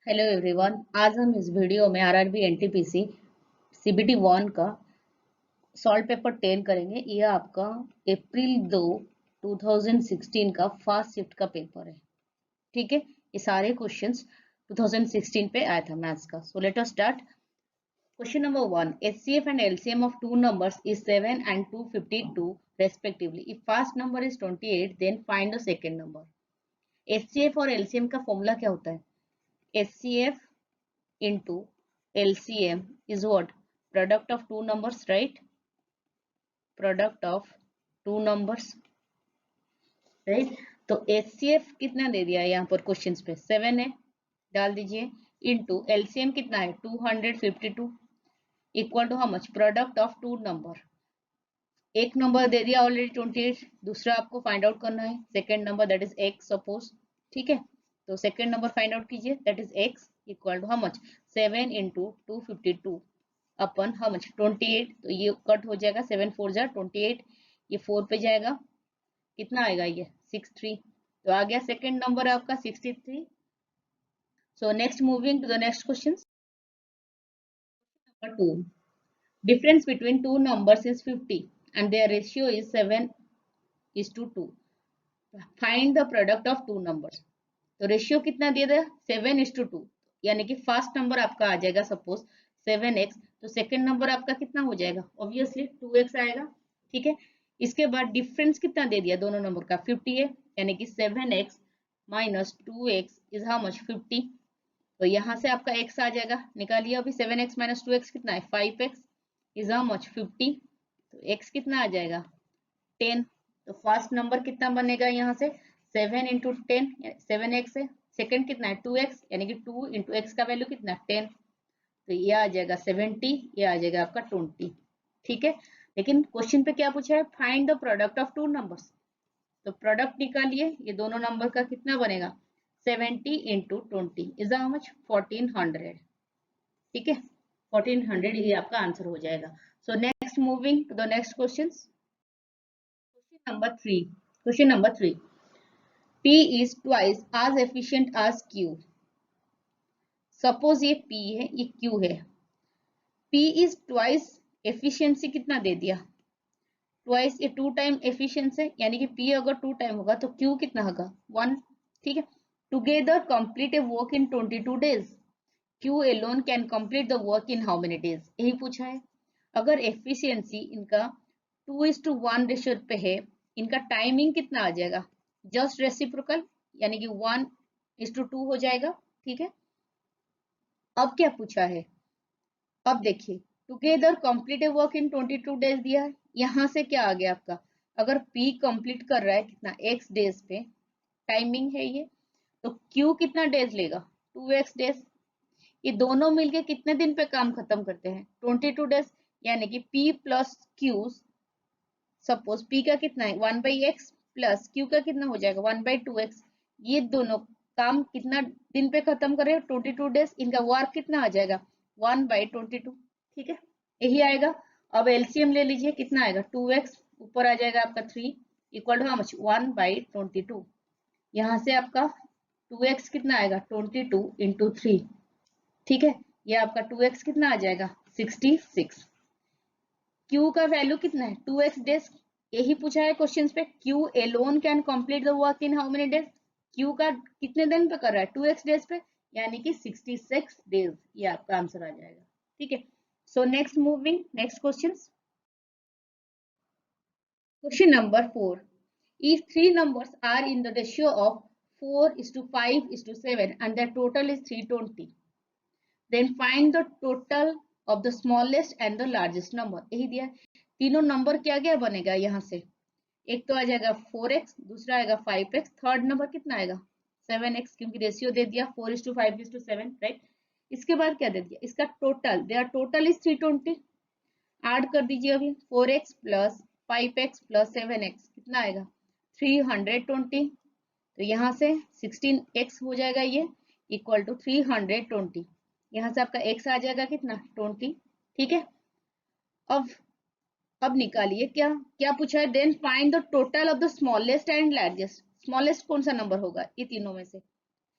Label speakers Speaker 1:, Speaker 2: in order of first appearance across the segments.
Speaker 1: Hello everyone. आज हम इस वीडियो में आरआरबी एनटीपीसी सीबीटी 1 का सॉल्व पेपर 10 करेंगे। ये आपका अप्रैल 2 2016 का फर्स्ट शिफ्ट का पेपर है। ठीक है, ये सारे क्वेश्चंस 2016 पे आया था मैथ्स का। So let us start. Question number 1, HCF and LCM of two numbers is 7 and 252 respectively. If first number is 28, then find the second number. HCF और एलसीएम का फॉर्मूला क्या होता है? HCF into LCM is what? Product of two numbers, right? Product of two numbers, right? तो HCF कितना दे दिया है यहाँ पर क्वेश्चंस पे? 7 है, डाल दीजिए। इनटू LCM कितना है? 252 equal to how much? Product of two number. एक नंबर दे दिया ऑलरेडी 28, दूसरा आपको फाइंड आउट करना है second number, that is x suppose. ठीक है, तो सेकेंड नंबर फाइंड आउट कीजिए, that is x equal to how much? 7 into 252 अपन हाउ मच? 28। तो ये कट हो जाएगा, 7 4 जा 28, ये 4 पे जाएगा, कितना आएगा ये? 63। तो आ गया सेकेंड नंबर आपका 63। So next, moving to the next question number 2। Difference between two numbers is 50 and their ratio is 7:2. Find the product of two numbers. तो रेशियो कितना दिया था? 7:2, यानी कि फर्स्ट नंबर आपका आ जाएगा सपोज 7x, तो सेकंड नंबर आपका कितना हो जाएगा? ऑब्वियसली 2x आएगा। ठीक है, इसके बाद डिफरेंस कितना दे दिया दोनों नंबर का? 50 है, यानी कि 7x minus 2x is how much? 50। तो यहाँ से आपका x आ जाएगा, निकालिए अभी। 7x माइनस 2x कितना है? 5x is how much? 50। तो x कितना आ जाएगा? 10। तो फर्स्ट नंबर कितना बनेगा यहाँ से? 7 into 10, 7x है। सेकंड कितना है? 2x, यानी कि 2 into x का वैल्यू कितना? 10। तो ये आ जाएगा 70, ये आ जाएगा आपका 20। ठीक है, लेकिन क्वेश्चन पे क्या पूछा है? Find the product of two numbers. तो प्रोडक्ट निकालिए, ये दोनों नंबर का कितना बनेगा? 70 into 20 इज हाउ मच? 1400। ठीक है, 1400 ये आपका आंसर हो जाएगा। So next, moving to the next question. Question number 3. P is twice as efficient as Q. Suppose ये P है, ये Q है। P is twice efficiency कितना दे दिया? Twice, ये 2 टाइम efficiency है, यानी कि P अगर 2 टाइम होगा तो Q कितना होगा? 1। ठीक है, together complete a work in 22 days. Q alone can complete the work in how many days? यही पूछा है। अगर एफिशिएंसी इनका 2:1 रेशियो पे है, इनका टाइमिंग कितना आ जाएगा? जस्ट रेसिप्रोकल, यानी कि 1:2 हो जाएगा। ठीक है, अब क्या पूछा है? अब देखिए, together complete work in 22 days दिया है। यहाँ से क्या आ गया आपका? अगर P कंप्लीट कर रहा है कितना? x डेज पे, टाइमिंग है ये, तो Q कितना डेज लेगा? 2x days. ये दोनों मिलके कितने दिन पे काम खत्म करते हैं? 22 डेज। यानी कि P plus Q, suppose P का कितना है? 1/x प्लस Q का कितना हो जाएगा? 1/2x। ये दोनों काम कितना दिन पे खत्म कर रहे हो? 22 डेज। इनका वर्क कितना आ जाएगा? 1/22। ठीक है, यही आएगा। अब एलसीएम ले लीजिए, कितना आएगा? 2x, ऊपर आ जाएगा आपका 3 इक्वल टू हाउ मच? 1/22। यहाँ से आपका 2x कितना आएगा? 22 into 3। ठीक है, ये आपका 2x कितना आ जाएगा? 66। Q का वैल्यू कितना है? 2x days. यही पूछा है क्वेश्चन पे। Q Elon can complete the work in how many days? Q का कितने दिन पे कर रहा है? 2x डेज पे, यानी कि 66 डेज। ये आपका आंसर आ जाएगा। ठीक है, so next, moving next question. Question number 4. If three numbers are in the ratio of 4:5:7 and their total is 320, then find the total of the smallest and the largest number. यही दिया है। तीनों number क्या क्या बनेगा यहाँ से? एक तो आ जाएगा 4x, दूसरा आएगा 5x, थर्ड नंबर कितना आएगा? 7x, क्योंकि रेशियो दे दिया 4:5:7, राइट। इसके बाद क्या दे दिया? इसका total, their total is 320। Add कर दीजिए अभी, 4x plus 5x plus 7x कितना आएगा? 320। तो यहाँ से 16x हो जाएगा ये, इक्वल टू 320। यहाँ से आपका x आ जाएगा कितना? 20। ठीक है, अब निकालिए, क्या क्या पूछा है? Then find the total of the smallest and largest. Smallest कौन सा नंबर होगा ये तीनों में से?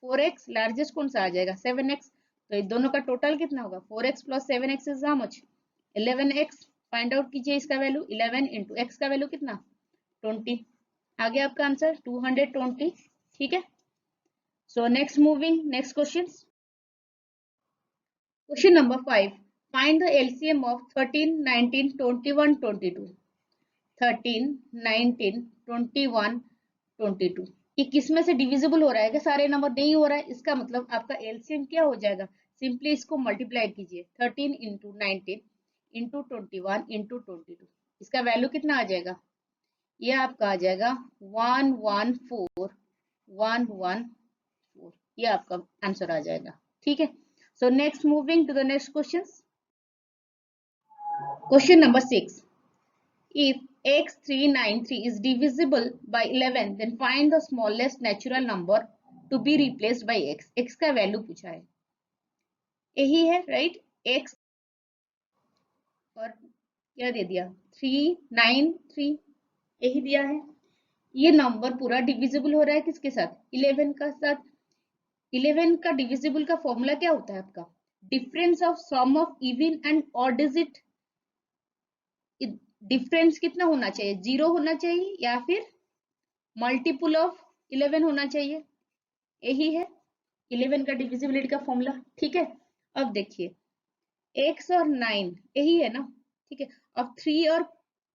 Speaker 1: 4x लार्जेस्ट कौन सा आ जाएगा 7x, तो इन दोनों का टोटल कितना होगा 4x plus 7x is how much 11x। Find out कीजिए इसका वैल्यू 11 इंटू एक्स का वैल्यू कितना 20। आ गया आपका आंसर 220। ठीक है, so next moving next question. Question number 5, find the LCM of 13, 19, 21, 22। 13, 19, 21, 22 ये किस में से डिविजिबल हो रहा है? क्या सारे नंबर नहीं हो रहा है? इसका मतलब आपका एलसीएम क्या हो जाएगा, सिंपली इसको मल्टीप्लाई कीजिए 13 इंटू 19 इंटू 21 इंटू 22, इसका वैल्यू कितना आ जाएगा, ये आपका आ जाएगा 114 114, ये आपका आंसर आ जाएगा। ठीक है, so next moving to the next question. Question number 6, if x393 is divisible by 11 then find the smallest natural number to be replaced by x। x का वैल्यू पूछा है, यही है राइट, x और क्या दे दिया 393, यही दिया है। ये नंबर पूरा डिविजिबल हो रहा है किसके साथ 11 का साथ। 11 का डिविजिबल का फॉर्मूला क्या होता है आपका, difference of sum of even and odd digit. Difference कितना होना चाहिए, 0 होना चाहिए या फिर मल्टीपल ऑफ 11 होना चाहिए, यही है 11 का डिविजिबिलिटी का फॉर्मूला। ठीक है, अब देखिए x और 9 यही है ना। ठीक है, अब 3 और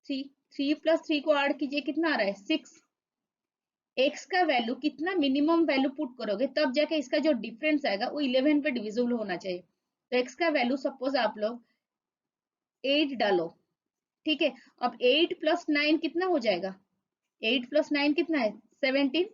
Speaker 1: 3 प्लस 3 को ऐड कीजिए कितना आ रहा है 6। x का वैल्यू कितना मिनिमम वैल्यू पुट करोगे तब जाके इसका जो डिफरेंस आएगा वो 11 पे डिविजिबल होना चाहिए। तो x का वैल्यू सपोज आप लोग 8 डालो। ठीक है, अब 8 प्लस 9 कितना हो जाएगा, 8 प्लस 9 कितना है 17,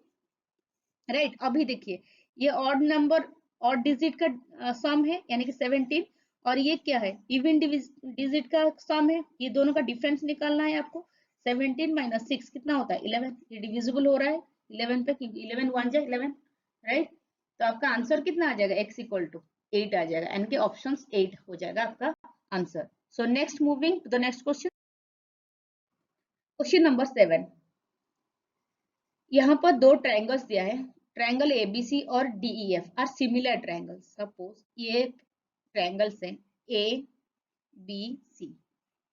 Speaker 1: राइट। अभी देखिए ये ऑड नंबर ऑड डिजिट का सम है यानी कि 17, और ये क्या है इवन डिजिट का सम है, ये दोनों का डिफरेंस निकालना है आपको। 17 माइनस 6 कितना होता है 11, ये डिविजिबल हो रहा है 11 पे क्योंकि 11 1 जा 11, राइट। तो आपका आंसर कितना आ जाएगा x इक्वल टू 8 आ जाएगा, यानी कि ऑप्शन 8 हो जाएगा आपका answer. So next moving to the next question. Question number 7, यहाँ पर दो ट्रायंगल्स दिया है, ट्रायंगल एबीसी और DEF are similar triangles. Suppose ये ट्रायंगल्स है ए बी सी,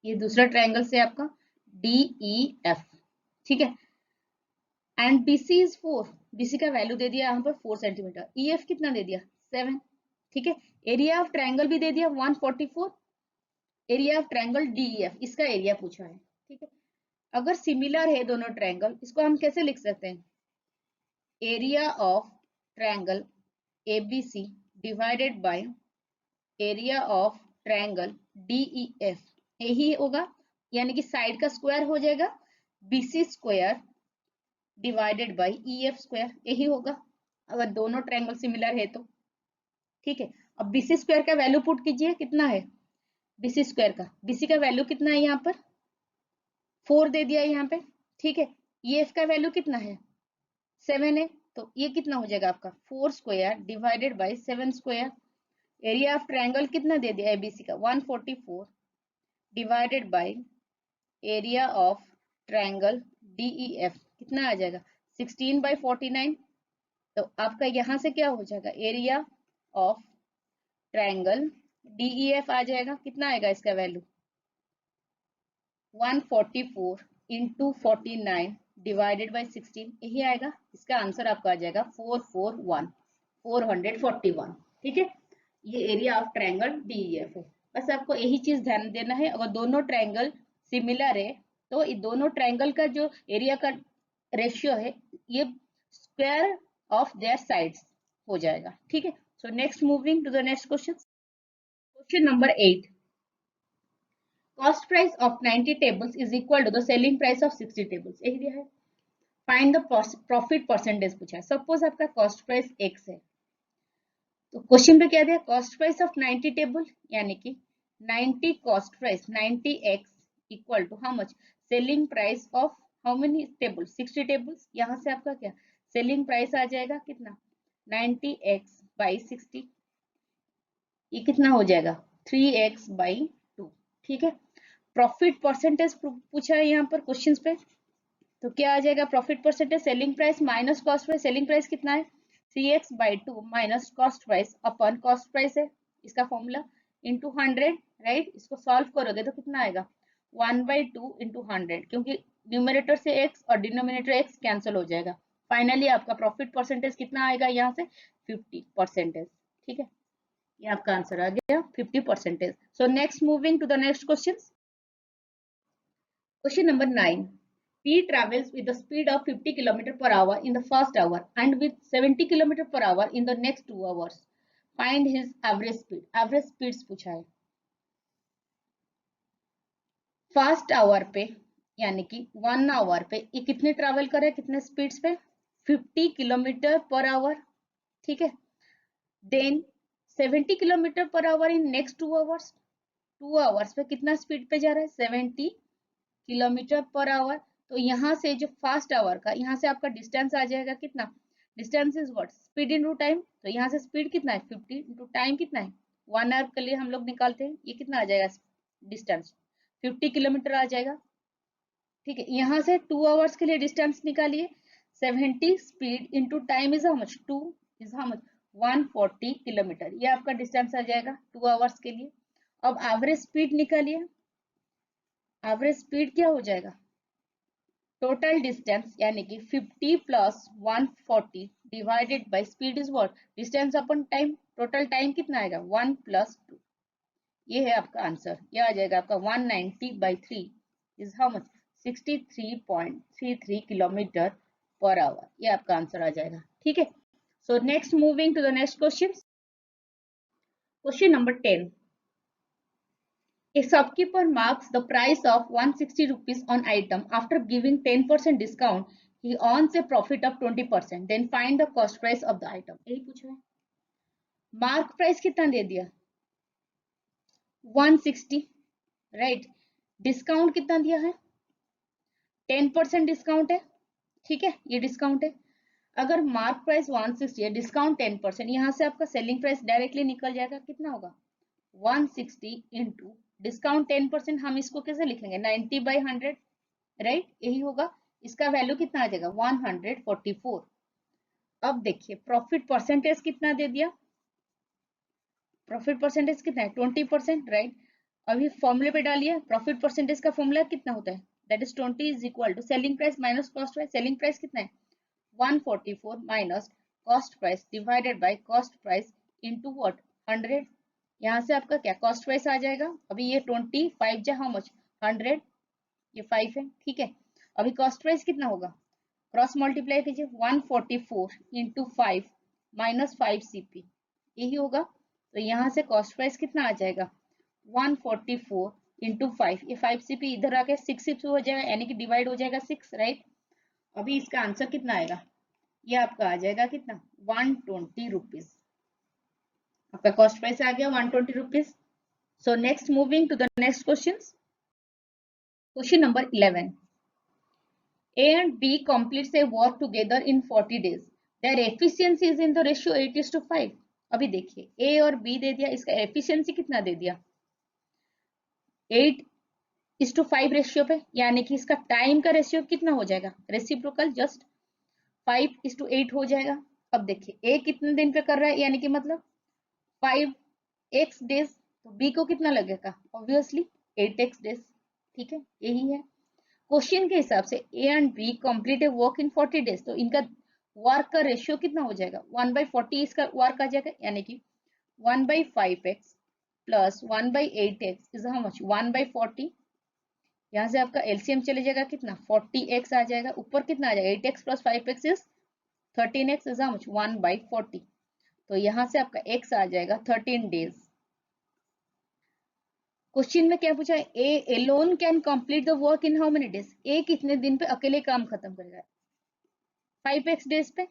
Speaker 1: ये दूसरा ट्रायंगल है आपका डीईएफ। ठीक है, एंड बीसी इज 4, बीसी का वैल्यू दे दिया यहाँ पर 4 सेंटीमीटर, ईएफ कितना दे दिया 7। ठीक है, एरिया ऑफ ट्रायंगल भी दे दिया 144, एरिया ऑफ ट्रायंगल डीईएफ इसका एरिया पूछा है। ठीक है, अगर सिमिलर है दोनों ट्रायंगल, इसको हम कैसे लिख सकते हैं, area of triangle ABC divided by area of triangle DEF, यही होगा, यानी कि साइड का स्क्वायर हो जाएगा BC square divided by EF square, यही होगा अगर दोनों ट्रायंगल सिमिलर है तो। ठीक है, अब BC स्क्वायर का वैल्यू पुट कीजिए कितना है, BC स्क्वायर का BC का वैल्यू कितना है यहाँ पर 4 दे दिया यहाँ पे। ठीक है, EF का वैल्यू कितना है 7 है, तो ये कितना हो जाएगा आपका 4 square divided by 7 square. Area of triangle कितना दे दिया एबीसी का 144 divided by area of triangle DEF कितना आ जाएगा 16 बाय 49। तो आपका यहाँ से क्या हो जाएगा एरिया ऑफ ट्रायंगल डीईएफ आ जाएगा, कितना आएगा इसका वैल्यू 144 इंटू 49 डिवाइडेड बाय 16, यही आएगा। इसका आंसर आपका आ जाएगा 441। ठीक है, ये एरिया ऑफ ट्रायंगल डीईएफ है। बस आपको यही चीज ध्यान देना है, अगर दोनों ट्रायंगल सिमिलर है तो दोनों ट्रायंगल का जो एरिया का रेशियो है ये स्क्वायर ऑफ देयर साइड्स हो जाएगा। ठीक है, so next moving to the next question. Question number 8, cost price of 90 tables is equal to the selling price of 60 tables, यही दिया है। फाइंड द प्रॉफिट परसेंटेज पूछा है। सपोज आपका कॉस्ट प्राइस x है, तो क्वेश्चन पे क्या दिया कॉस्ट प्राइस ऑफ 90 टेबल, यानी कि 90 cost price 90x equal to how much selling price of how many table 60 tables. यहाँ से आपका क्या सेलिंग प्राइस आ जाएगा कितना 90x बाई 60, ये कितना हो जाएगा 3x बाई 2। ठीक है, प्रॉफिट परसेंटेज पूछा है यहाँ पर क्वेश्चंस पे, तो क्या आ जाएगा profit percentage selling price minus cost price, selling price कितना है 3x/2 माइनस कॉस्ट प्राइस अपन कॉस्ट प्राइस है इसका फॉर्मूला इंटू 100, राइट। इसको सॉल्व करोगे तो कितना आएगा 1/2 इंटू 100, क्योंकि न्यूमरेटर से x और डिनोमिनेटर x कैंसिल हो जाएगा। फाइनली आपका प्रॉफिट परसेंटेज कितना आएगा यहाँ से 50%। ठीक है, ये आपका आंसर आ गया 50%। So next moving to the next question. Question number 9. P travels with the speed of 50 km per hour in the first hour and with 70 km per hour in the next 2 hours. Find his average speed. Average speeds पूछा है। First hour पे यानी कि 1 our पे ये कितने travel करे, कितने स्पीड्स पे 50 किलोमीटर पर आवर। ठीक है, then 70 kilometre per hour in next 2 hours. 2 hours पे कितना स्पीड पे जा रहा है 70 किलोमीटर पर आवर। तो यहाँ से जो फास्ट आवर का यहाँ से आपका डिस्टेंस आ जाएगा कितना, distance is what speed into time. तो यहाँ से स्पीड कितना है 50 इंटू टाइम कितना है 1 आवर के लिए हम लोग निकालते हैं, ये कितना आ जाएगा डिस्टेंस 50 किलोमीटर आ जाएगा। ठीक है, यहाँ से 2 आवर्स के लिए डिस्टेंस निकालिए 70 speed into time is how much 2 is how much 140 kilometre, ये आपका डिस्टेंस आ जाएगा 2 आवर्स के लिए। अब एवरेज स्पीड निकालिए, एवरेज स्पीड क्या हो जाएगा टोटल डिस्टेंस यानी कि 50 plus 140 divided by speed is what distance upon time. Total time कितना आएगा 1 प्लस 2, ये है आपका आंसर। ये आ जाएगा आपका 190/3 is how much 63.33 kilometre per hour, ये आपका आंसर आ जाएगा। ठीक है, so next moving to the next question. Question number 10. A shopkeeper marks the price of 160 rupees on item. After giving 10% discount, he earns a profit of 20%. Then find the cost price of the item. यही पूछा है। Mark price कितना दे दिया 160, right. Discount कितना दिया है 10% discount है। ठीक है, ये डिस्काउंट है। अगर मार्क प्राइस 160 है, डिस्काउंट 10%, यहाँ से आपका सेलिंग प्राइस डायरेक्टली निकल जाएगा, कितना होगा 160 इंटू डिस्काउंट 10%। हम इसको कैसे लिखेंगे 90/100, राइट, यही होगा। इसका वैल्यू कितना आ जाएगा 144। अब देखिए प्रॉफिट परसेंटेज कितना दे दिया, प्रॉफिट परसेंटेज कितना है 20%, राइट। अभी फॉर्मूले पे डालिए, प्रॉफिट परसेंटेज का फॉर्मूला कितना होता है that is 20 is equal to selling price minus cost price. Selling price कितना है 144 minus cost price divided by cost price into what 100। यहाँ से आपका क्या कॉस्ट प्राइस आ जाएगा। अभी ये 25 जा हाउ मच 100, ये 5 है। ठीक है, अभी कॉस्ट प्राइस कितना होगा क्रॉस मल्टीप्लाई कीजिए 144 इंटू 5 माइनस 5 CP, यही होगा। तो यहाँ से कॉस्ट प्राइस कितना आ जाएगा 144 इंटू 5, ये 5 CP इधर आके 6 CP हो जाएगा, यानी कि डिवाइड हो जाएगा 6, राइट। अभी इसका आंसर कितना आएगा, ये आपका आ जाएगा कितना 120 रुपीज। आपका कॉस्ट प्राइस आ गया 120 rupees. So next moving to the next question. Question number 11. A and B completes a work together in 40 days. Their efficiency is in the ratio 8:5. अभी देखिए A और B दे दिया, इसका एफिशिएंसी कितना दे दिया 8:5 रेशियो पे, यानी कि इसका टाइम का रेशियो कितना हो जाएगा रेसिप्रोकल जस्ट 5:8 हो जाएगा। अब देखिए A कितने दिन पे कर रहा है, यानी कि मतलब 5x डेज, तो B को कितना लगेगा ऑब्वियसली 8x डेज। ठीक है, यही है क्वेश्चन के हिसाब से। A and B complete A work in 40 days, तो इनका वर्क का रेशियो कितना हो जाएगा 1/40 इसका वर्क आ जाएगा, यानी कि 1/5x plus 1/8x is how much 1/40। यहाँ से आपका एलसीएम चले जाएगा कितना 40x आ जाएगा, ऊपर कितना आ जाएगा 8x plus 5x is 13x is how much 1/40। तो यहाँ से आपका x आ जाएगा 13 डेज। क्वेश्चन में क्या पूछा है A alone can complete the work in how many days, A कितने दिन पे अकेले काम खत्म करेगा 5x डेज पे,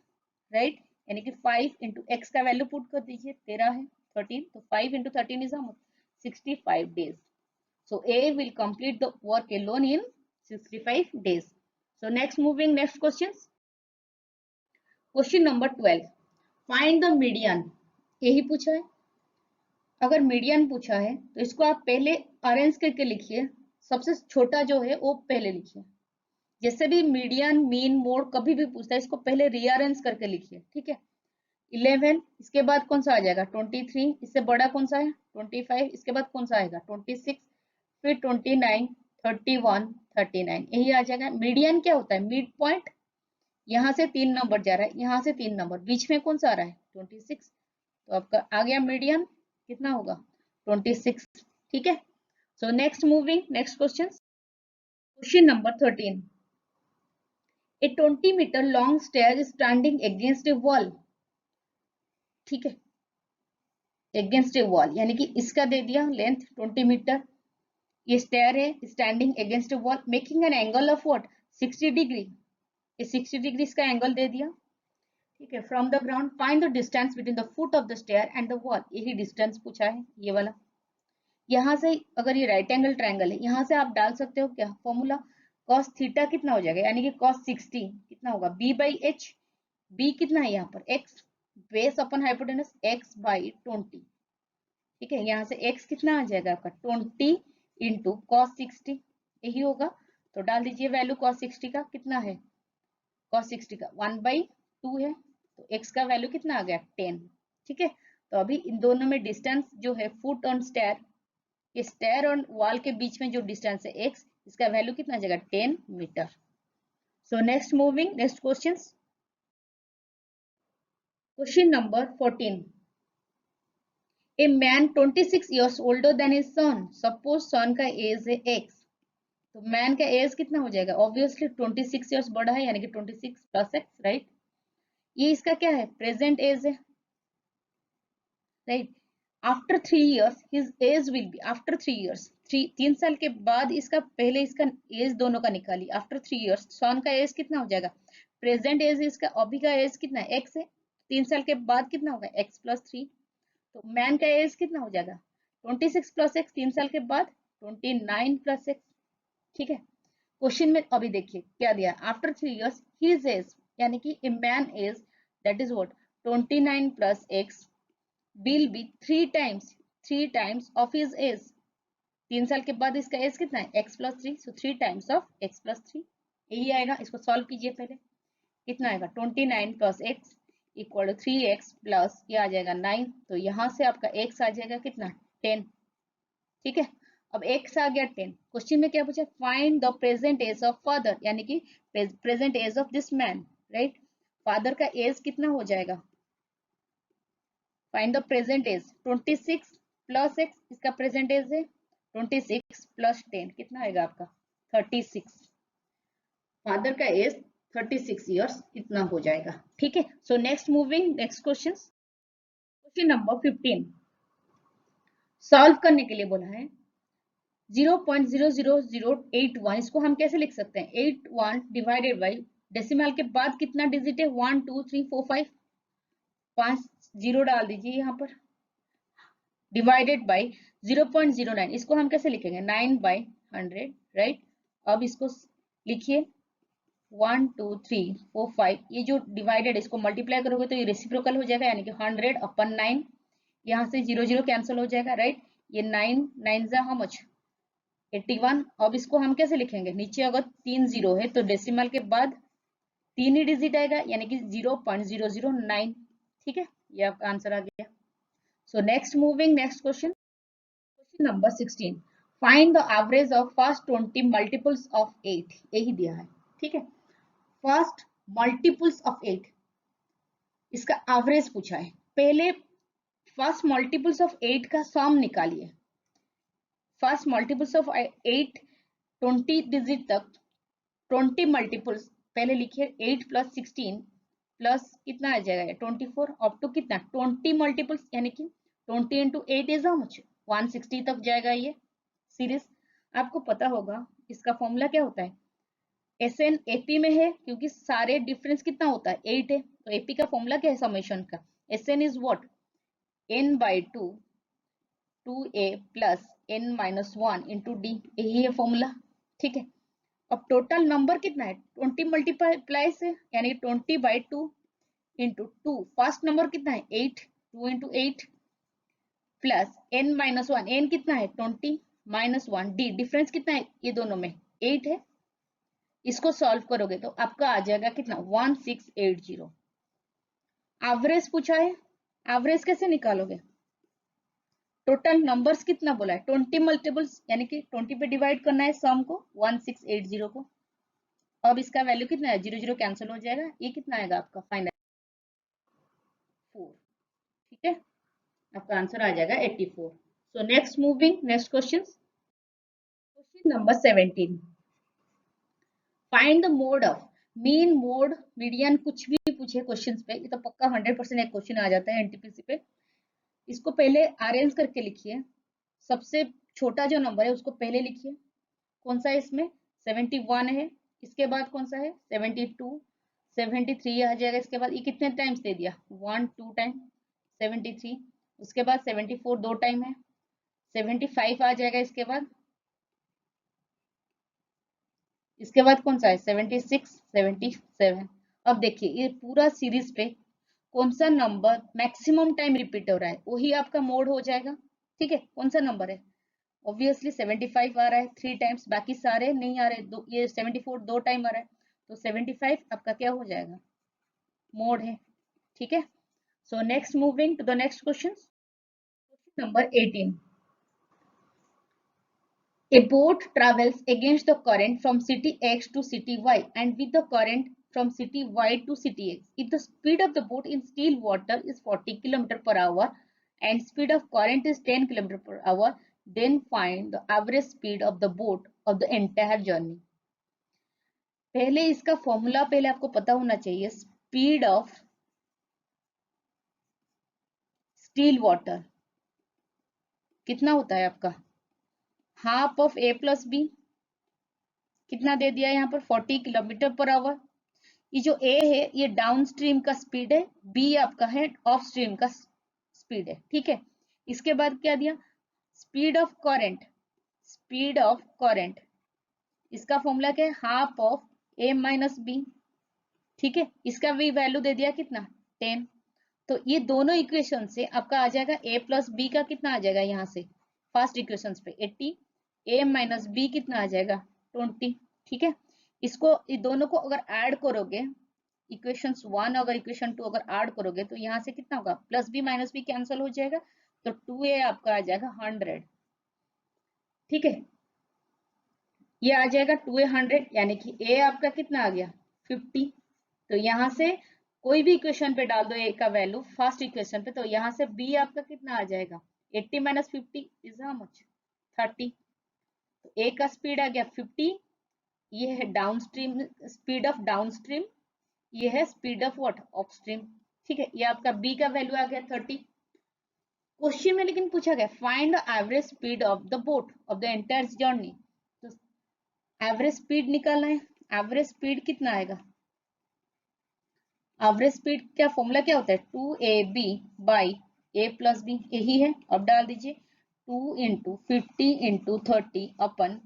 Speaker 1: राइट। यानी कि 5 इंटू एक्स का वैल्यू पुट कर दीजिए 13 है 13, तो 5 into 13 is 65 days. So A will complete the work alone in 65 days. So next moving next question. Question number 12. Find the median, यही पूछा है। अगर मीडियन पूछा है तो इसको आप पहले अरेंज करके लिखिए, सबसे छोटा जो है वो पहले लिखिए। जैसे भी मीडियन मीन मोड कभी भी पूछता है, इसको पहले रीअरेंज करके लिखिए। ठीक है, 11, इसके बाद कौन सा आ जाएगा 23, इससे बड़ा कौन सा है 25, इसके बाद कौन सा आएगा 26, फिर 29, 31, 39, यही आ जाएगा। मीडियन क्या होता है, मिड पॉइंट, यहाँ से 3 नंबर जा रहा है, यहाँ से 3 नंबर, बीच में कौन सा आ रहा है 26, तो आपका आ गया मीडियन कितना होगा 26। ठीक है, so next moving next question, question number 13, a 20 metre long stair standing against a wall. ठीक है, अगेंस्ट ए वॉल यानी कि इसका दे दिया लेंथ 20 मीटर, ये स्टेयर है standing against a wall, making an angle of what 60 degree, ये 60 डिग्री इसका एंगल दे दिया। ठीक है, from the ground find the distance between the foot of the stair and the wall, यही डिस्टेंस पूछा है ये वाला। यहाँ से अगर ये राइट एंगल ट्रायंगल है, यहाँ से आप डाल सकते हो क्या फॉर्मूला, cos थीटा कितना हो जाएगा, यानी कि cos 60 कितना होगा b बाई एच, b कितना है यहाँ पर x, base upon hypotenuse x by 20। ठीक है, यहाँ से x कितना आ जाएगा आपका 20 इंटू cos 60, यही होगा, तो डाल दीजिए वैल्यू cos 60 का कितना है, cos 60 का 1/2 है, तो x का वैल्यू कितना आ गया 10। ठीक है, तो अभी इन दोनों में डिस्टेंस जो है फुट ऑन स्टेयर, ये स्टेयर और वॉल के बीच में जो डिस्टेंस है x, इसका वैल्यू कितना आ जाएगा 10 metre. So next moving next question, question number 14, a man 26 years older than his son, suppose son का एज है x, तो मैन का एज कितना हो जाएगा, ऑब्वियसली 26 years बड़ा है, यानी कि 26 प्लस x, राइट। ये इसका क्या है प्रेजेंट एज है, right. After 3 years his age will be, after 3 years 3 साल के बाद इसका, पहले इसका एज दोनों का निकाली, आफ्टर 3 years सन का एज कितना हो जाएगा, प्रेजेंट एज इसका, अभी का एज कितना है x है, 3 साल के बाद कितना होगा x प्लस 3, तो मैन का एज कितना हो जाएगा 26 प्लस x, 3 साल के बाद 29 प्लस x। ठीक है, क्वेश्चन में अभी देखिए क्या दिया, आफ्टर 3 years हिज एज, यानी कि a man age that is what 29 plus x will be 3 times of his age, 3 साल के बाद इसका एज कितना है x plus 3, so 3 times of x plus 3, यही आएगा। इसको सॉल्व कीजिए पहले, कितना आएगा 29 plus x equal to 3x plus ये आ जाएगा 9, तो यहाँ से आपका x आ जाएगा कितना 10। ठीक है, अब x आ गया 10, क्वेश्चन में क्या पूछा, find the present age of father, यानी कि present age of this man, right. Father का एज कितना हो जाएगा, find the present age 26 plus x, इसका प्रेजेंट एज है 26 प्लस 10 कितना आएगा आपका 36, फादर का एज 36 इयर्स इतना हो जाएगा। ठीक है, so next moving next question, question number 15, solve करने के लिए बोला है 0.00081, इसको हम कैसे लिख सकते हैं 81 डिवाइडेड बाई, डेसिमल के बाद कितना डिजिट है 1 2 3 4 5, 5 जीरो डाल दीजिए यहाँ पर, डिवाइडेड बाई 0.09, इसको हम कैसे लिखेंगे 9/100, राइट। अब इसको लिखिए 1 2 3 4 5, ये जो डिवाइडेड इसको मल्टीप्लाई करोगे तो ये रेसिप्रोकल हो जाएगा, यानी कि 100/9, यहाँ से 0 0 कैंसिल हो जाएगा, राइट। ये 9 9 जा हाउ मच 81। अब इसको हम कैसे लिखेंगे, नीचे अगर 3 जीरो है तो डेसिमल के बाद 3 ही डिजिट आएगा, यानी कि 0.009। ठीक है, ये आपका आंसर आ गया। सो next moving next question, question number 16, find the average of first 20 multiples of 8, यही दिया है। ठीक है, फर्स्ट मल्टीपल्स ऑफ 8, इसका एवरेज पूछा है। पहले फर्स्ट मल्टीपल्स ऑफ 8 का सम निकालिए, फर्स्ट मल्टीपल्स ऑफ 8 20 डिजिट तक 20 मल्टीपल्स पहले लिखिए, 8 प्लस 16 प्लस कितना आ जाएगा 24, अप टू कितना 20 मल्टीपल्स, यानी कि 20 इंटू 8 इज हाउ मच 160 तक जाएगा ये सीरीज। आपको पता होगा इसका फॉर्मूला क्या होता है, SN AP में है, क्योंकि सारे डिफरेंस कितना होता है 8 है, तो AP का फॉर्मूला क्या है समेशन का, SN is what n/2 2a plus n-1 into d, यही है फॉर्मूला। ठीक है, अब टोटल नंबर कितना है 20 मल्टीप्लाई से, यानी 20/2 इंटू 2, फर्स्ट नंबर कितना है 8, 2 इंटू 8 प्लस n-1, n कितना है 20 -1 d, डिफरेंस कितना है ये दोनों में 8 है। इसको सॉल्व करोगे तो आपका आ जाएगा कितना 1680। एवरेज पूछा है, एवरेज कैसे निकालोगे? टोटल नंबर्स कितना बोला है? 20 मल्टीपल्स, यानी कि 20 पे डिवाइड करना है सम को, 1680 को। अब इसका वैल्यू कितना है? 0 0 कैंसिल हो जाएगा, ये कितना आएगा आपका फाइनल? 4। ठीक है, आपका आंसर आ जाएगा 84। सो next moving next question, question number 17। Find the mode of mean, mode, median, कुछ भी पूछे क्वेश्चंस पे, ये तो पक्का 100% एक क्वेश्चन आ जाता है एनटीपीसी पे। इसको पहले अरेंज करके लिखिए। सबसे छोटा जो नंबर है उसको पहले लिखिए। कौन सा है इसमें? 71 है। इसके बाद कौन सा है? 72, 73 आ जाएगा। इसके बाद ये कितने टाइम्स दे दिया? 1 2 टाइम 73। उसके बाद 74 दो टाइम है। 75 आ जाएगा। इसके बाद कौन सा है? 76, 77। अब देखिए ये पूरा सीरीज पे कौन सा नंबर मैक्सिमम टाइम रिपीट हो रहा है, वही आपका मोड हो जाएगा। ठीक है, कौन सा नंबर है? ऑब्वियसली 75 आ रहा है 3 टाइम्स, बाकी सारे नहीं आ रहे। ये 74 दो टाइम आ रहा है, तो 75 आपका क्या हो जाएगा? मोड है। ठीक है, so next moving to the next question, question number 18। A boat travels against the current from city X to city Y and with the current from city Y to city X. If the speed of the boat in still water is 40 km per hour and speed of current is 10 km per hour, then find the average speed of the boat of the entire journey. पहले इसका formula पहले आपको पता होना चाहिए। Speed of still water कितना होता है आपका? Half of A plus B. कितना दे दिया यहाँ पर? 40 किलोमीटर पर आवर। ये जो ए है ये डाउन स्ट्रीम का स्पीड है, बी आपका है ऑफ स्ट्रीम का स्पीड है। ठीक है, इसके बाद क्या दिया? Speed of current. Speed of current इसका फॉर्मूला क्या है? Half of A minus B. ठीक है, इसका भी वैल्यू दे दिया कितना? 10। तो ये दोनों इक्वेशन से आपका आ जाएगा a प्लस बी का कितना आ जाएगा? यहाँ से फर्स्ट इक्वेशन पे 80, a माइनस बी कितना आ जाएगा? 20। ठीक है, इसको ये दोनों को अगर ऐड करोगे, इक्वेशन 1 अगर इक्वेशन 2 अगर ऐड करोगे तो यहाँ से कितना होगा? Plus B minus B cancel हो जाएगा, तो 2a आपका आ जाएगा 100। ठीक है, ये आ जाएगा 2a 100, यानी कि a आपका कितना आ गया? 50। तो यहाँ से कोई भी इक्वेशन पे डाल दो a का वैल्यू फर्स्ट इक्वेशन पे, तो यहाँ से b आपका कितना आ जाएगा? 80 माइनस 50 इज हाउ मच? 30। तो a का स्पीड आ गया 50। ये है down stream, speed of down stream. ये है speed of what? Of stream. ठीक है, ये आपका b का वैल्यू आ गया 30। क्वेश्चन में लेकिन पूछा गया find the average speed of the boat of the entire journey. तो एवरेज स्पीड निकालना है। एवरेज स्पीड कितना आएगा? एवरेज स्पीड क्या फॉर्मूला क्या होता है? 2ab by A plus B, यही है। अब डाल दीजिए 2 इंटू 50 इंटू 30 अपन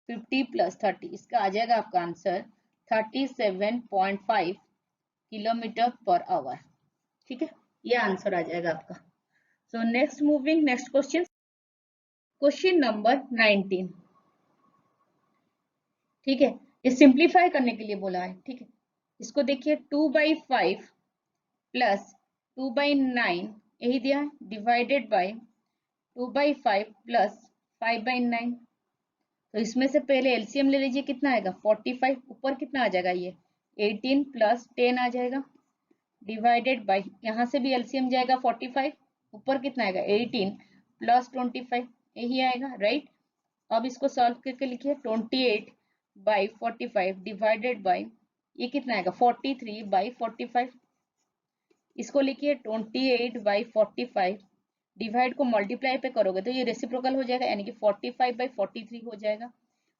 Speaker 1: 50 प्लस 30, इसका आ जाएगा आपका आंसर 37.5 किलोमीटर पर आवर। ठीक है, ये आंसर आ जाएगा आपका। सो next moving next question, question number 19। ठीक है, ये सिंप्लीफाई करने के लिए बोला है। ठीक है, इसको देखिए 2/5 प्लस 2/9 यही दिया है, डिवाइडेड बाय 2/5 प्लस 5/9। तो इसमें से पहले एलसीएम ले लीजिए, कितना आएगा? 45। ऊपर कितना आ जाएगा? ये 18 प्लस 10 आ जाएगा, डिवाइडेड बाय यहाँ से भी एलसीएम जाएगा 45। ऊपर कितना आएगा? 18 प्लस 25 यही आएगा, राइट। अब इसको सॉल्व करके लिखिए 28/45 डिवाइडेड बाय ये कितना आएगा? 43/45। इसको लिखिए 28/45, डिवाइड को मल्टीप्लाई पे करोगे तो ये रेसिप्रोकल हो जाएगा, यानी कि 45/43 हो जाएगा।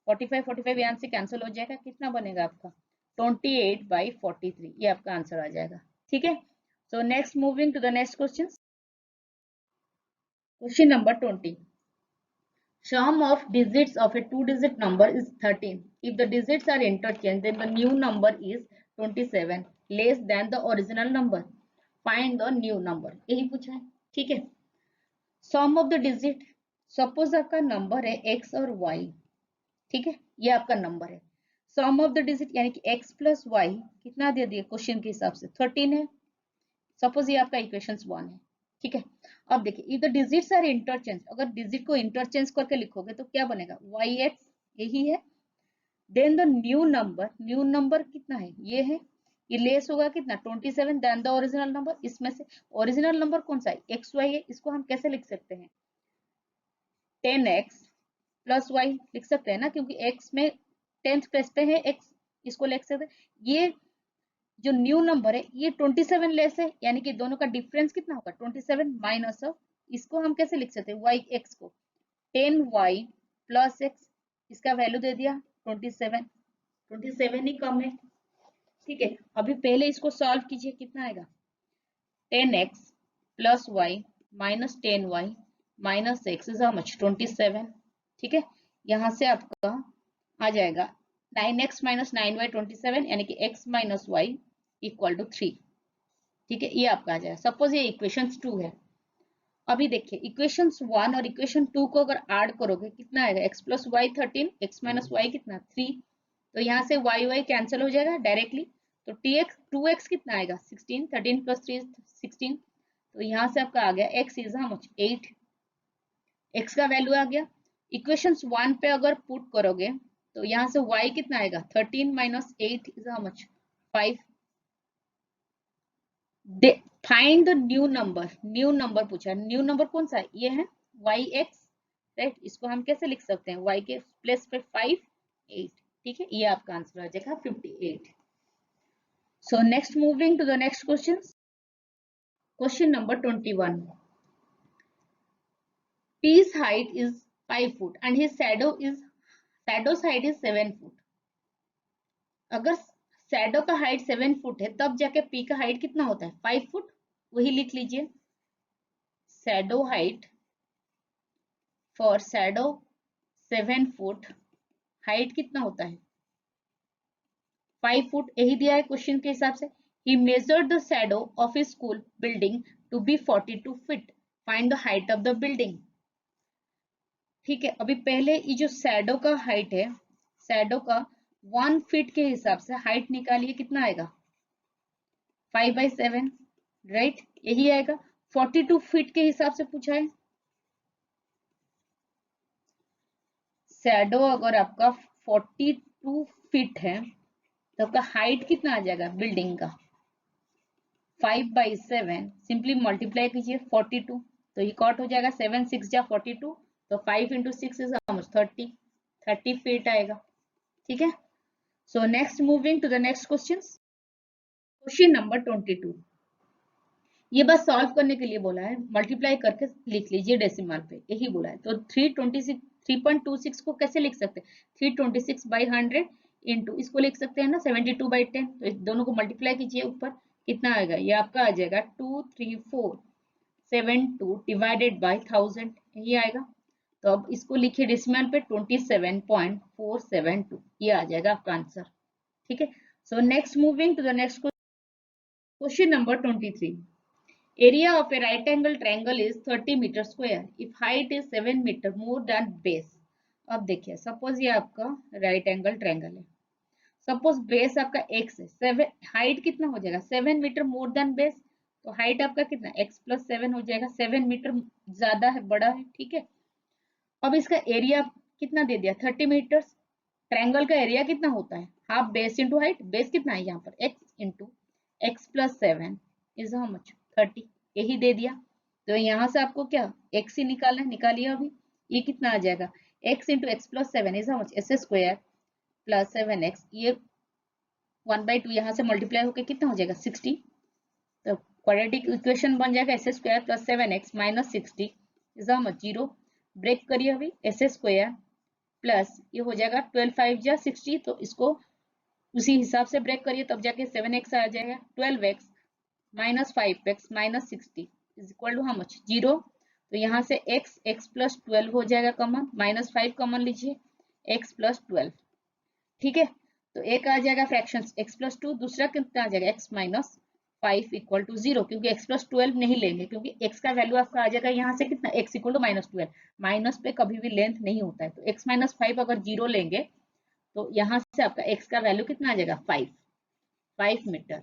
Speaker 1: 45 यहाँ से कैंसिल हो जाएगा, कितना बनेगा आपका? 28/43, ये आपका आंसर आ जाएगा। ठीक है, so next moving to the next question, question number 20। Sum of digits of a two-digit number is 13. If the digits are interchanged, then the new number is 27, less than the original number. Find the new number. यही पूछा है। ठीक है, सम of the digit, suppose आपका number है x और y। ठीक है, ये आपका नंबर है। सम ऑफ द डिजिट यानी कि x प्लस y कितना दे दिया क्वेश्चन के हिसाब से? 13 है। सपोज ये आपका इक्वेशन 1 है, ठीक है। अब देखिए if the digits are interchange, अगर डिजिट को इंटरचेंज करके लिखोगे तो क्या बनेगा, yx यही है, देन द न्यू नंबर कितना है, ये है, ये लेस होगा कितना 27 देन द ओरिजिनल नंबर, इसमें से ओरिजिनल नंबर कौन सा है xy है, इसको हम कैसे लिख सकते हैं 10x प्लस y लिख सकते हैं ना, क्योंकि x में 10th प्लेस पे है x, इसको लिख सकते हैं। ये जो न्यू नंबर है ये 27 लेस है, यानी कि दोनों का डिफरेंस कितना होगा 27 माइनस ऑफ, इसको हम कैसे लिख सकते हैं y x को 10y प्लस x, इसका वैल्यू दे दिया 27 ही कम है, ठीक है। अभी पहले इसको सॉल्व कीजिए, कितना आएगा 10x plus y minus 10y minus x is how much 27, ठीक है। यहां से आपका आ जाएगा 9x माइनस 9y 27, यानी कि x minus y equal to 3, ठीक है। ये आपका आ जाएगा। सपोज ये इक्वेशन 2 है। अभी देखिए इक्वेशन 1 और इक्वेशन 2 को अगर ऐड करोगे कितना आएगा x plus Y 13, x minus Y कितना 3, तो यहाँ से y कैंसिल हो जाएगा डायरेक्टली, तो 2x कितना आएगा 16, 13 प्लस 3 16, तो यहाँ से आपका आ गया x is how much 8, x का वैल्यू आ गया। इक्वेशन 1 पे अगर पुट करोगे तो यहाँ से y कितना आएगा 13 minus 8 is how much 5। Find the new number पूछा, न्यू नंबर कौन सा है, ये है yx, राइट। इसको हम कैसे लिख सकते हैं y के प्लेस पे 5 8, ठीक है। ये आपका आंसर आ जाएगा 58। So next moving to the next question number 21। P's height is 5 foot and his shadow's height is 7 foot. अगर शैडो का हाइट 7 फुट है तब जाके P का हाइट कितना होता है 5 फुट, वही लिख लीजिए। Shadow height for shadow 7 foot, height कितना होता है 5 फुट, यही दिया है क्वेश्चन के हिसाब से। He measured the shadow of his school building to be 42 feet, find the height of the building, ठीक है। अभी पहले ये जो शैडो का हाइट है, शैडो का 1 फीट के हिसाब से हाइट निकालिए, कितना आएगा 5/7, राइट, यही आएगा। 42 फीट के हिसाब से पूछा है, शैडो अगर आपका 42 फीट है तो आपका हाइट कितना आ जाएगा बिल्डिंग का 5/7, सिंपली मल्टीप्लाई कीजिए 42, तो ये कॉट हो जाएगा 7 6 जा 42, तो 5 into 6 इज 30 फीट आएगा, ठीक है। So next moving to the next question number 22। ये बस सॉल्व करने के लिए बोला है, मल्टीप्लाई करके लिख लीजिए डेसिमल पे, यही बोला है। तो 326 को कैसे लिख सकते हैं 326/100 इंटू इसको लिख सकते हैं ना 72/10, तो इस दोनों को मल्टीप्लाई कीजिए, ऊपर कितना आएगा, ये आपका आ जाएगा 23472 डिवाइडेड बाय 1000, यही आएगा। तो अब इसको लिखिए डेसिमल पे 27.472, ये आ जाएगा आपका आंसर, ठीक है। So next moving to the next question number 23। Area of a right angle triangle is 30 meter square if height is 7 meter more than base। अब देखिए सपोज ये आपका राइट एंगल ट्रायंगल है, सपोज बेस आपका x है, 7 height कितना हो जाएगा 7 मीटर मोर देन बेस, तो हाइट आपका कितना x प्लस 7 हो जाएगा, 7 मीटर ज्यादा है, बड़ा है, ठीक है। अब इसका एरिया कितना दे दिया 30 मीटर, ट्रायंगल का एरिया कितना होता है half base into height, base कितना है यहाँ पर x into x plus 7 is how much 30, यही दे दिया। तो यहाँ से आपको क्या x ही निकालना है, निकालिए अभी। ये कितना आ जाएगा x into x plus 7 is how much s square plus 7x, ये 1/2 यहाँ से मल्टीप्लाई होकर कितना हो जाएगा 60, तो क्वाड्रेटिक इक्वेशन बन जाएगा s square plus 7x minus 60 is how much 0, break करिए अभी s स्क्वायर प्लस ये हो जाएगा 12 5 जा 60, तो इसको उसी हिसाब से ब्रेक करिए, तब जाके 7x आ जाएगा, 12x minus 5x minus 60 is equal to how much 0, तो यहाँ से x प्लस 12 हो जाएगा कॉमन, माइनस 5 कॉमन लीजिए x प्लस 12, ठीक है। तो एक आ जाएगा फ्रैक्शन x प्लस 2, दूसरा कितना आ जाएगा x माइनस 5 इक्वल टू 0, क्योंकि x प्लस 12 नहीं लेंगे, क्योंकि x का वैल्यू आपका आ जाएगा यहाँ से कितना x equal to minus 12, minus पे कभी भी लेंथ नहीं होता है, तो x माइनस 5 अगर 0 लेंगे तो यहाँ से आपका x का वैल्यू कितना आ जाएगा 5 मीटर,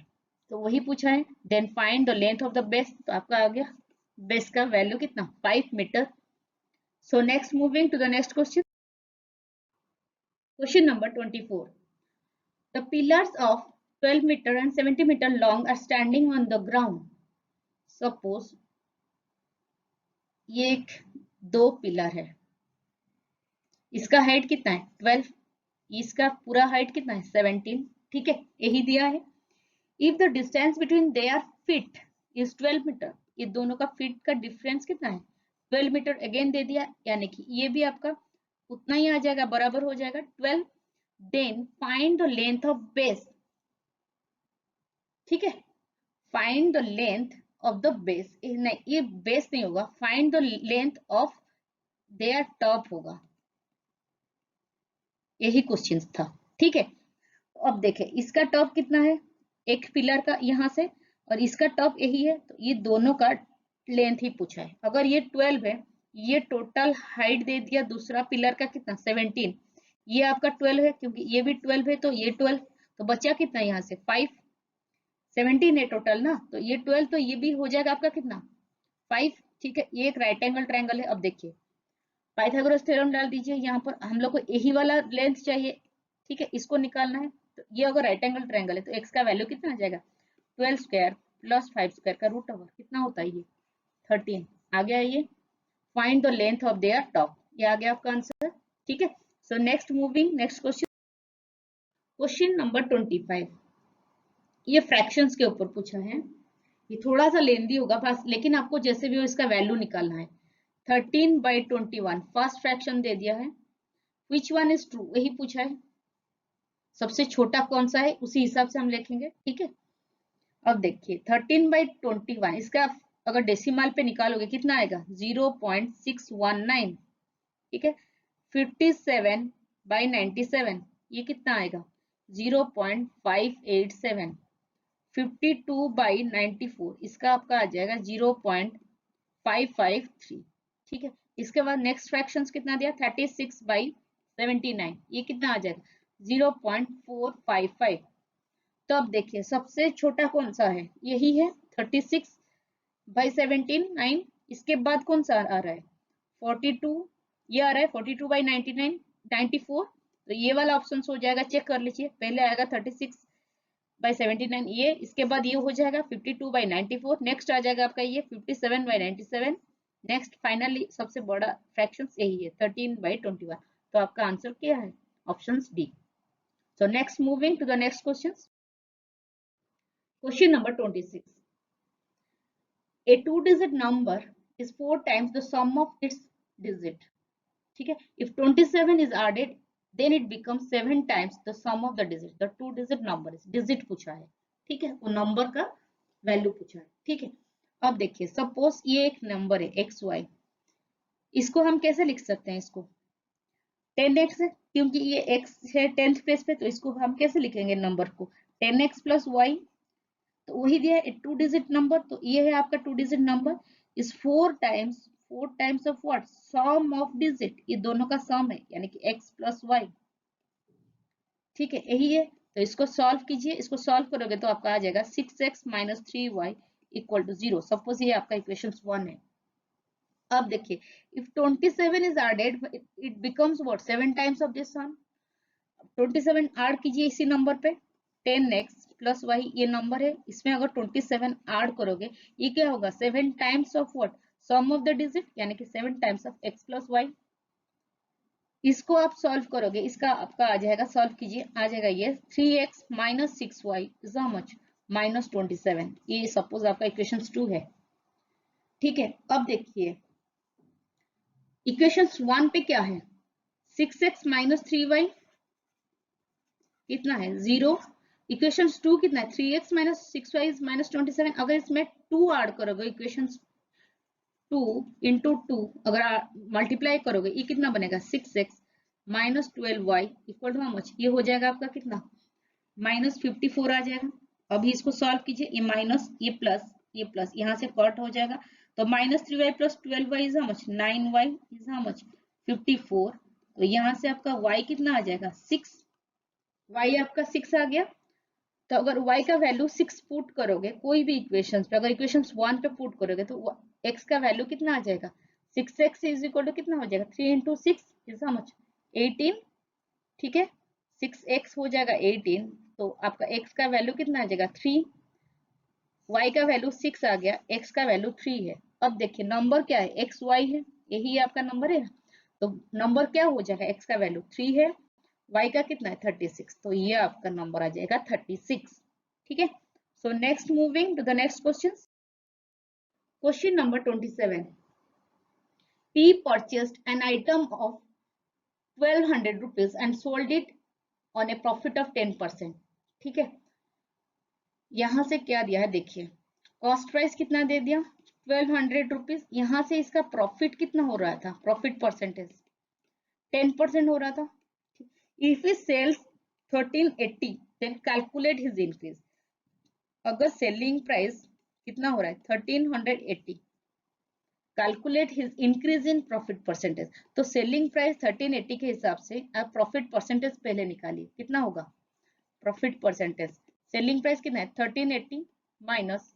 Speaker 1: तो वही पूछा है। Then find the length of the base, तो आपका आ गया बेस का वैल्यू कितना 5 meter. So next moving to the next question, question number 24। The pillars of 12 meter and 70 meter long are standing on the ground. Suppose ये एक दो pillar है, इसका हाइट कितना है 12, इसका पूरा हाइट कितना है 17, ठीक है यही दिया है। If the distance between their feet is 12 meter, ये दोनों का फीट का डिफरेंस कितना है 12 मीटर, अगेन दे दिया, यानी कि ये भी आपका उतना ही आ जाएगा, बराबर हो जाएगा 12। Then find the length of base, ठीक है, find the length of the base, नहीं ये बेस नहीं होगा, find the length of their top होगा, यही क्वेश्चन था, ठीक है। तो अब देखें इसका टॉप कितना है, एक पिलर का यहाँ से, और इसका टॉप यही है, तो ये दोनों का लेंथ ही पूछा है। अगर ये 12 है, ये टोटल हाइट दे दिया दूसरा पिलर का कितना 17, ये आपका 12 है, क्योंकि ये भी 12 है तो ये 12, तो बचा कितना यहाँ से 5, 17 है टोटल ना, तो ये 12, तो ये भी हो जाएगा आपका कितना 5, ठीक है। ये एक राइट एंगल ट्रायंगल है। अब देखिए पाइथागोरस थ्योरम डाल दीजिए, यहाँ पर हम लोग को यही वाला लेंथ चाहिए, ठीक है, इसको निकालना है। तो ये अगर राइट एंगल ट्रायंगल है तो एक्स का वैल्यू कितना आ जाएगा 12 स्क्वायर प्लस 5 स्क्वायर का रूट ओवर कितना होता है ये 13 आ गया। ये find the length of their top, ये आ गया आपका आंसर, ठीक है। So next moving next question, question number 25। ये फ्रैक्शंस के ऊपर पूछा है, ये थोड़ा सा लेंदी होगा बस, लेकिन आपको जैसे भी हो इसका वैल्यू निकालना है। 13/21 फर्स्ट फ्रैक्शन दे दिया है, विच वन इज ट्रू वही पूछा है, सबसे छोटा कौन सा है उसी हिसाब से हम लिखेंगे, ठीक है। अब देखिए 13/21 इसका अगर डेसिमल पे निकालोगे कितना आएगा 0.619, ठीक है। 57/97 ये कितना आएगा 0.587। 52/94 इसका आपका आ जाएगा 0.553, ठीक है। इसके बाद नेक्स्ट फ्रैक्शंस कितना दिया 36/79 ये कितना आ जाएगा 0.455। तो अब देखिए सबसे छोटा कौन सा है, यही है 36/79। इसके बाद कौन सा आ रहा है 42, ये आ रहा है 42/99 94, तो ये वाला ऑप्शन हो जाएगा, चेक कर लीजिए, पहले आएगा 36/79 ये, इसके बाद ये हो जाएगा 52/94, नेक्स्ट आ जाएगा आपका ये 57/97, नेक्स्ट फाइनली सबसे बड़ा फ्रैक्शन यही है 13/21। तो आपका आंसर क्या है option D. So next moving to the next question, question number 26। A two-digit number is 4 times the sum of its digit, ठीक है। If 27 is added, then it becomes 7 times the sum of the digit. The two-digit number is digit पूछा है, ठीक है, वो number का value पूछा है, ठीक है। अब देखिए सपोज ये एक नंबर है xy, इसको हम कैसे लिख सकते हैं, इसको 10x है, क्योंकि ये x है 10th प्लेस पे, तो इसको हम कैसे लिखेंगे नंबर को 10x + y, तो वही दिया है 2 डिजिट नंबर, तो ये है आपका 2 digit number is 4 times of what sum of digit, ये दोनों का सम है यानी कि x + y, ठीक है यही है। तो इसको सॉल्व कीजिए, इसको सॉल्व करोगे तो आपका आ जाएगा 6x - 3y = 0। सपोज ये आपका इक्वेशन 1 है। अब देखिए if 27 is added it becomes what 7 times of this sum. 27 add कीजिए इसी नंबर पे, 10x + y ये नंबर है, इसमें अगर 27 ऐड करोगे ये क्या होगा 7 times of what sum of the digit, यानी कि 7 टाइम्स ऑफ x + y। इसको आप सॉल्व करोगे, इसका आपका आ जाएगा, सॉल्व कीजिए आ जाएगा ये 3x - 6y is how much -27, ये सपोज आपका इक्वेशन 2 है, ठीक है। अब देखिए इक्वेशन 1 पे क्या है 6x - 3y कितना है 0, इक्वेशन 2 कितना है 3x - 6y इज -27। अगर इसमें 2 ऐड करोगे इक्वेशन 2 × 2 अगर मल्टीप्लाई करोगे ये कितना बनेगा 6x - 12y = हाउ मच, ये हो जाएगा आपका कितना -54 आ जाएगा। अभी इसको सॉल्व कीजिए, ये माइनस ये प्लस यहाँ से कट हो जाएगा, तो -3y + 12y is how much 9y is how much 54। तो यहाँ से आपका y कितना आ जाएगा 6, y आपका 6 आ गया। तो अगर y का वैल्यू 6 पुट करोगे कोई भी इक्वेशंस पे, अगर इक्वेशंस 1 पे पुट करोगे तो x का वैल्यू कितना आ जाएगा, 6x इज इक्वल टू कितना हो जाएगा, 3 इंटू 6 इज हाउ मच, 18। ठीक है, 6x हो जाएगा 18, तो आपका x का वैल्यू कितना आ जाएगा 3, y का वैल्यू 6 आ गया, x का वैल्यू 3 है। अब देखिए नंबर क्या है, एक्स वाई है, यही आपका नंबर है, तो नंबर क्या हो जाएगा, x का वैल्यू 3 है, y का कितना है 36, तो ये आपका नंबर आ जाएगा 36। ठीक है, so next moving to the next question. Question number 27, P purchased an item of 1200 rupees and sold it on a profit of 10%। ठीक है, यहां से क्या दिया है देखिए, कॉस्ट प्राइस कितना दे दिया 1200 रुपीज, यहां से इसका प्रॉफिट कितना हो रहा था, प्रॉफिट परसेंटेज 10% हो रहा था। If he sells 1380 then calculate his increase. अगर सेलिंग प्राइस कितना हो रहा है 1380, calculate his increase in profit percentage. तो सेलिंग प्राइस 1380 के हिसाब से आप प्रॉफिट परसेंटेज पहले निकालिए, कितना होगा प्रॉफिट परसेंटेज, सेलिंग प्राइस कितना है 1380 माइनस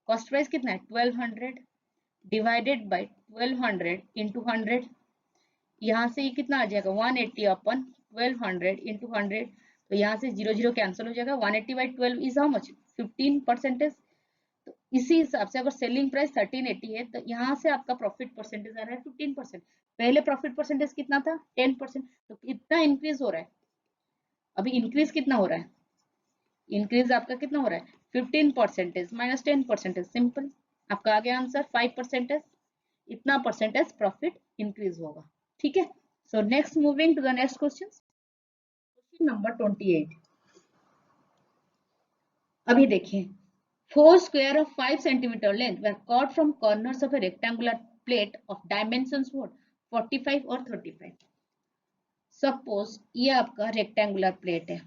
Speaker 1: कॉस्ट प्राइस कितना है 1200 डिवाइडेड बाय 1200 इंटू 100, यहाँ से ये कितना आ जाएगा 180 अपन 1200 इंटू 100, तो यहाँ से 0 0 कैंसिल हो जाएगा, 180 बाई 12 इज हाउ मच 15%। तो इसी हिसाब से अगर सेलिंग प्राइस 1380 है तो यहाँ से आपका प्रॉफिट परसेंटेज आ रहा है 15%, पहले प्रॉफिट परसेंटेज कितना था 10%, तो कितना इंक्रीज हो रहा है, अभी इंक्रीज कितना हो रहा है, इंक्रीज आपका कितना हो रहा है 15% माइनस 10%, सिंपल आपका आ गया आंसर 5%, इतना परसेंटेज प्रॉफिट इंक्रीज होगा। ठीक है, so next moving to the next question, question number 28। अभी देखिए, 4 square of 5 centimeter length were cut from corners of a rectangular plate of dimensions what 45 और 35। सपोज ये आपका रेक्टेंगुलर प्लेट है,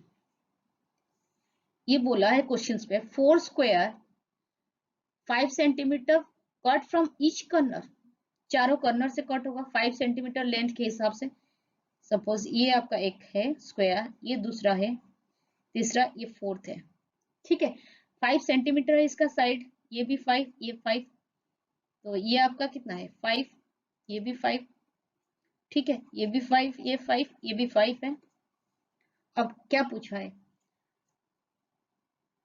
Speaker 1: ये बोला है क्वेश्चंस पे 4 square 5 centimetre cut from each corner, चारों कॉर्नर से कट होगा 5 सेंटीमीटर लेंथ के हिसाब से। सपोज ये आपका एक है स्क्वायर, ये दूसरा है, तीसरा, ये फोर्थ है। ठीक है, 5 सेंटीमीटर है इसका साइड, ये भी 5, ये 5, तो ये आपका कितना है 5, ये भी 5। ठीक है, ये भी 5, ये 5, ये भी 5 है। अब क्या पूछा है,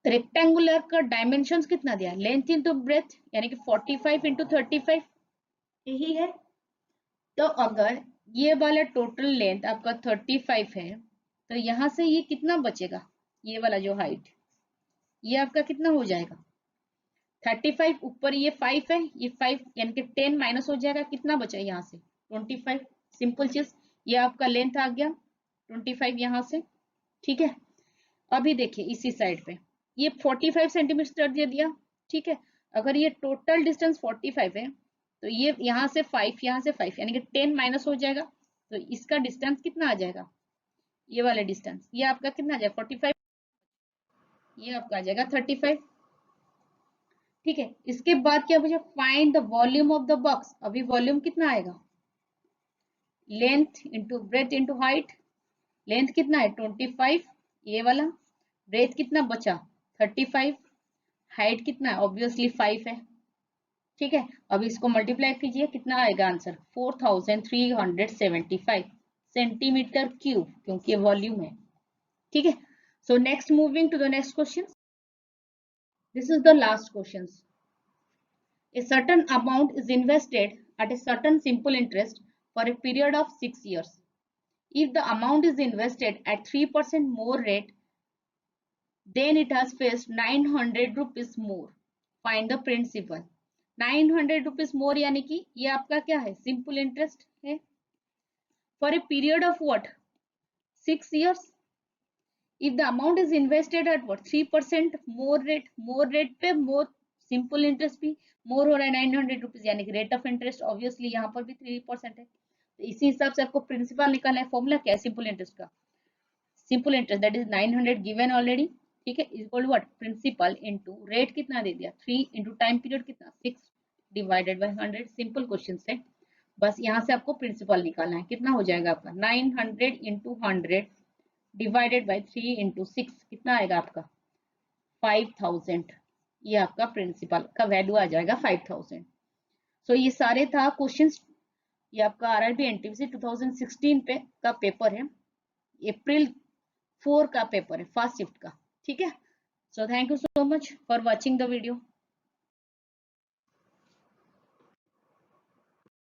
Speaker 1: रेक्टेंगुलर का डायमेंशंस कितना दिया, लेंथ इंटू ब्रेथ, यानी कि 45 इंटू 35 यही है। तो अगर ये वाला टोटल लेंथ आपका 35 है तो यहां से ये कितना बचेगा, ये वाला जो हाइट ये आपका कितना हो जाएगा 35, ऊपर ये 5 है, ये 5 यानी कि 10 माइनस हो जाएगा, कितना बचा यहाँ से 25, सिंपल चीज, ये आपका लेंथ आ गया 25 यहाँ से। ठीक है, अभी देखिए इसी साइड पे ये 45 सेंटीमीटर दे दिया। ठीक है, अगर ये टोटल डिस्टेंस 45 है तो ये यहाँ से 5, यहाँ से 5 यानी कि 10 माइनस हो जाएगा, तो इसका डिस्टेंस कितना आ जाएगा, ये वाला डिस्टेंस ये आपका कितना आ जाएगा 45, ये आपका आ जाएगा 35। ठीक है, इसके बाद क्या पूछा, find the volume of the box. अभी वॉल्यूम कितना आएगा, length into breadth into height, length कितना है 25, ये वाला, ब्रेथ कितना बचा 35, हाइट कितना है ऑब्वियसली 5 है। ठीक है, अब इसको मल्टीप्लाई कीजिए, कितना आएगा आंसर 4375 सेंटीमीटर क्यूब, क्योंकि ये वॉल्यूम है। ठीक है, so next moving to the next question, this is the last question. A certain amount is invested at a certain simple interest for a period of 6 years. If the amount is invested at 3% more rate, then it has faced 900 rupees more. Find the principal. 900 rupees more यानी कि ये आपका क्या है simple interest है for a period of what 6 years. If the amount is invested at what 3% more rate पे more simple interest भी मोर हो रहा है 900 रुपीज, यानी कि रेट ऑफ इंटरेस्ट ऑब्वियसली यहाँ पर भी 3% है, तो इसी हिसाब से आपको प्रिंसिपल निकालना है। फॉर्मूला क्या है सिंपल इंटरेस्ट का, simple interest that is 900 given already. ठीक है, equal to what principal into rate कितना दे दिया 3 इंटू टाइम पीरियड कितना 6 डिवाइडेड बाय 100, सिंपल क्वेश्चन है। बस यहाँ से आपको प्रिंसिपल निकालना है, कितना हो जाएगा आपका 900 इंटू 100 डिवाइडेड बाय 3 इंटू 6, कितना आएगा आपका 5000, ये आपका प्रिंसिपल का वैल्यू आ जाएगा 5000। सो ये सारे था क्वेश्चंस। ये आपका आरआरबी एनटीपीसी 2016 पे का पेपर है, अप्रैल 4 का पेपर है, फर्स्ट शिफ्ट का। ठीक है, so thank you so much for watching the video.